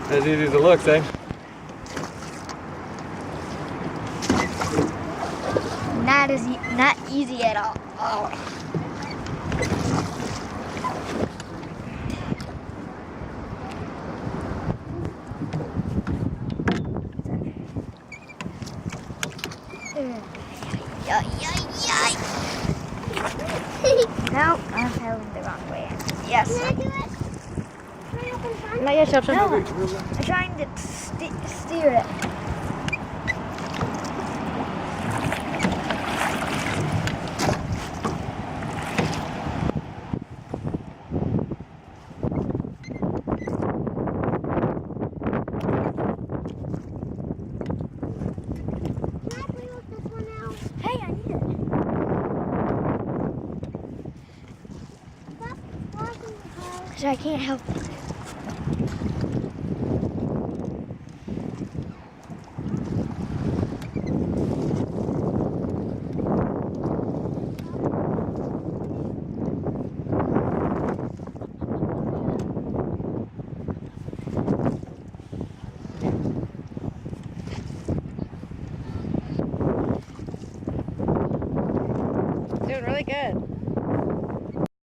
As easy as it looks, eh? Not easy at all. Oh. No, I'm paddling the wrong way. Yes. Can I do it? Can I open front? Not yet, Shelton. No, I'm trying to steer it. Can I play with this one now? Hey, I need it. Stop walking the car. So I can't help it. Doing really good.